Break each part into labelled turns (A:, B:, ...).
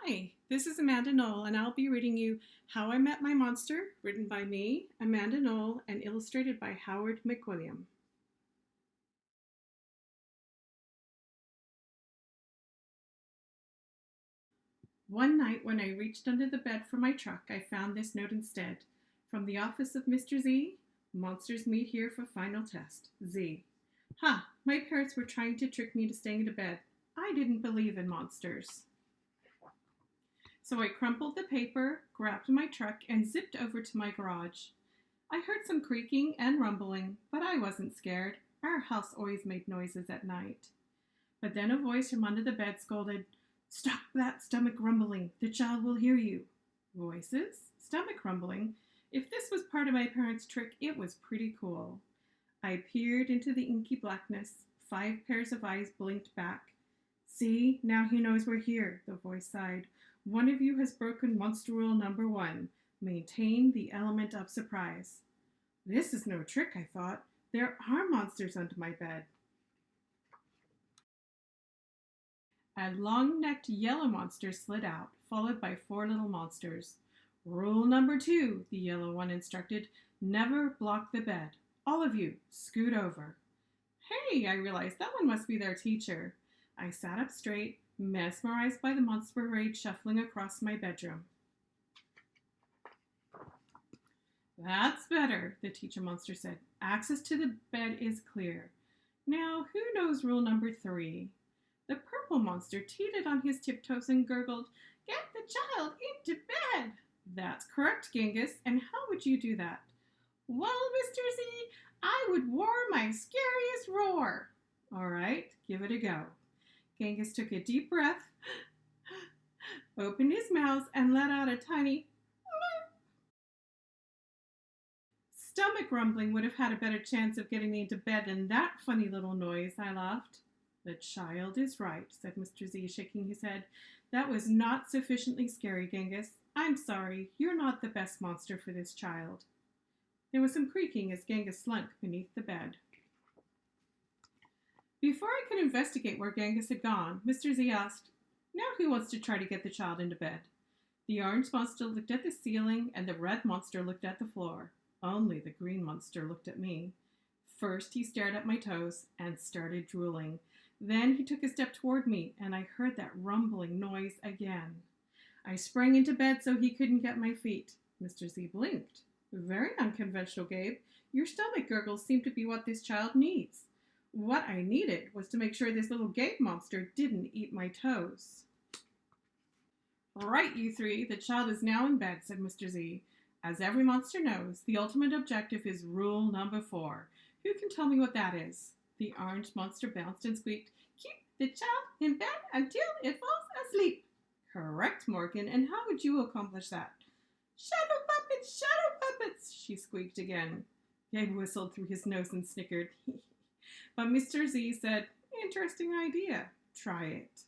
A: Hi, this is Amanda Noll, and I'll be reading you How I Met My Monster, written by me, Amanda Noll, and illustrated by Howard McWilliam. One night when I reached under the bed for my truck, I found this note instead. From the office of Mr. Z, monsters meet here for final test. Z. Ha! My parents were trying to trick me into staying into bed. I didn't believe in monsters. So I crumpled the paper, grabbed my truck, and zipped over to my garage. I heard some creaking and rumbling, but I wasn't scared. Our house always made noises at night. But then a voice from under the bed scolded, "Stop that stomach rumbling. The child will hear you." Voices? Stomach rumbling? If this was part of my parents' trick, it was pretty cool. I peered into the inky blackness. 5 pairs of eyes blinked back. "See, now he knows we're here," the voice sighed. "One of you has broken monster rule number 1. Maintain the element of surprise." This is no trick, I thought. There are monsters under my bed. A long-necked yellow monster slid out, followed by 4 little monsters. "Rule number 2, the yellow one instructed. Never block the bed. All of you, scoot over." Hey, I realized that one must be their teacher. I sat up straight, mesmerized by the monster parade shuffling across my bedroom. "That's better," the teacher monster said. "Access to the bed is clear. Now, who knows rule number 3? The purple monster teetered on his tiptoes and gurgled, "Get the child into bed." "That's correct, Genghis. And how would you do that?" "Well, Mr. Z, I would roar my scariest roar." "All right, give it a go." Genghis took a deep breath, opened his mouth, and let out a tiny "meow." "Stomach rumbling would have had a better chance of getting me into bed than that funny little noise," I laughed. "The child is right," said Mr. Z, shaking his head. "That was not sufficiently scary, Genghis. I'm sorry, you're not the best monster for this child." There was some creaking as Genghis slunk beneath the bed. Before I could investigate where Genghis had gone, Mr. Z asked, "Now who wants to try to get the child into bed?" The orange monster looked at the ceiling, and the red monster looked at the floor. Only the green monster looked at me. First, he stared at my toes and started drooling. Then he took a step toward me, and I heard that rumbling noise again. I sprang into bed so he couldn't get my feet. Mr. Z blinked. "Very unconventional, Gabe. Your stomach gurgles seem to be what this child needs." What I needed was to make sure this little Gabe monster didn't eat my toes. "Right, you 3. The child is now in bed," said Mr. Z. "As every monster knows, the ultimate objective is rule number 4. Who can tell me what that is?" The orange monster bounced and squeaked, "Keep the child in bed until it falls asleep." "Correct, Morgan. And how would you accomplish that?" "Shadow puppets," she squeaked again. Gabe whistled through his nose and snickered. But Mr. Z said, "Interesting idea. Try it."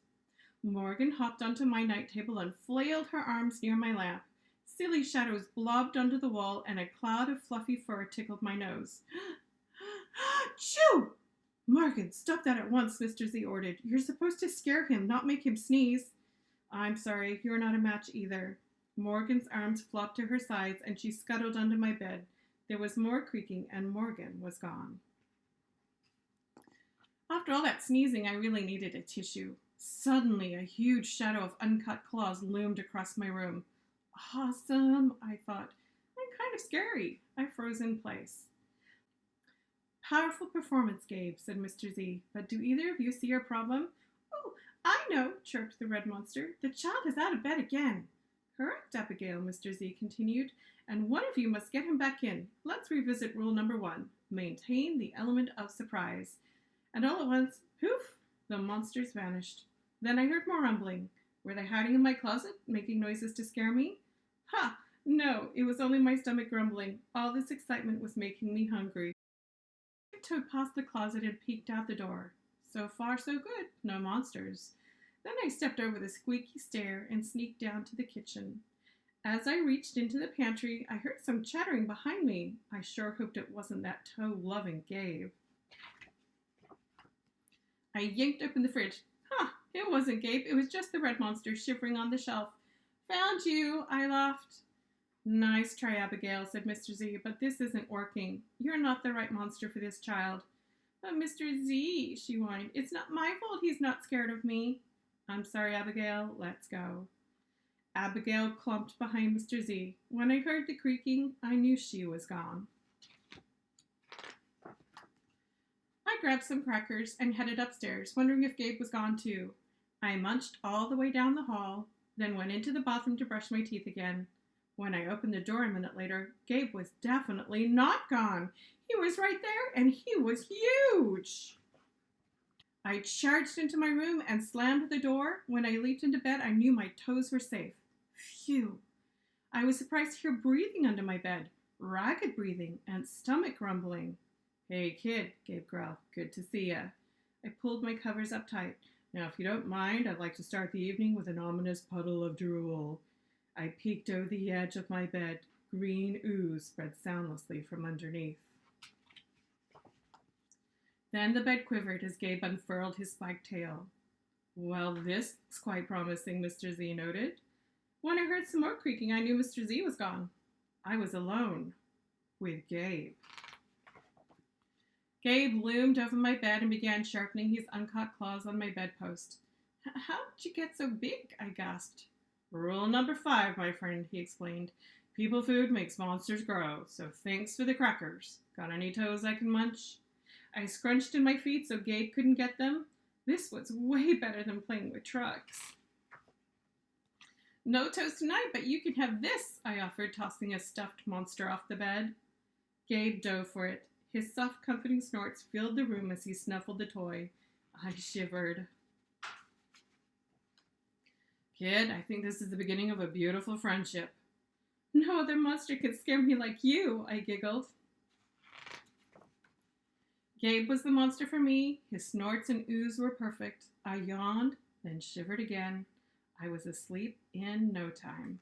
A: Morgan hopped onto my night table and flailed her arms near my lamp. Silly shadows blobbed under the wall, and a cloud of fluffy fur tickled my nose. "Achoo!" "Morgan, stop that at once," Mr. Z ordered. "You're supposed to scare him, not make him sneeze." "I'm sorry, you're not a match either." Morgan's arms flopped to her sides, and she scuttled under my bed. There was more creaking, and Morgan was gone. After all that sneezing, I really needed a tissue. Suddenly, a huge shadow of uncut claws loomed across my room. "Awesome," I thought. "And kind of scary." I froze in place. "Powerful performance, Gabe," said Mr. Z. "But do either of you see your problem?" "Oh, I know," chirped the red monster. "The child is out of bed again." "Correct, Abigail," Mr. Z continued. "And one of you must get him back in. Let's revisit rule number 1. Maintain the element of surprise." And all at once, poof, the monsters vanished. Then I heard more rumbling. Were they hiding in my closet, making noises to scare me? Ha! No, it was only my stomach grumbling. All this excitement was making me hungry. I tiptoed past the closet and peeked out the door. So far, so good. No monsters. Then I stepped over the squeaky stair and sneaked down to the kitchen. As I reached into the pantry, I heard some chattering behind me. I sure hoped it wasn't that toe-loving Gabe. I yanked open the fridge. It wasn't Gabe. It was just the red monster shivering on the shelf. Found you, I laughed. Nice try, Abigail, said Mr. Z, but this isn't working. You're not the right monster for this child. But Mr. Z, she whined, it's not my fault he's not scared of me. I'm sorry, Abigail. Let's go. Abigail clumped behind Mr. Z. When I heard the creaking, I knew she was gone. I grabbed some crackers and headed upstairs, wondering if Gabe was gone too. I munched all the way down the hall, then went into the bathroom to brush my teeth again. When I opened the door a minute later, Gabe was definitely not gone. He was right there, and he was huge. I charged into my room and slammed the door. When I leaped into bed, I knew my toes were safe. Phew. I was surprised to hear breathing under my bed, ragged breathing and stomach rumbling. Hey, kid, Gabe growled. Good to see ya. I pulled my covers up tight. Now, if you don't mind, I'd like to start the evening with an ominous puddle of drool. I peeked over the edge of my bed. Green ooze spread soundlessly from underneath. Then the bed quivered as Gabe unfurled his spiked tail. Well, this looks quite promising, Mr. Z noted. When I heard some more creaking, I knew Mr. Z was gone. I was alone with Gabe. Gabe loomed over my bed and began sharpening his uncut claws on my bedpost. How did you get so big? I gasped. Rule number 5, my friend, he explained. People food makes monsters grow, so thanks for the crackers. Got any toes I can munch? I scrunched in my feet so Gabe couldn't get them. This was way better than playing with trucks. No toes tonight, but you can have this, I offered, tossing a stuffed monster off the bed. Gabe dove for it. His soft, comforting snorts filled the room as he snuffled the toy. I shivered. Kid, I think this is the beginning of a beautiful friendship. No other monster could scare me like you, I giggled. Gabe was the monster for me. His snorts and ooze were perfect. I yawned, then shivered again. I was asleep in no time.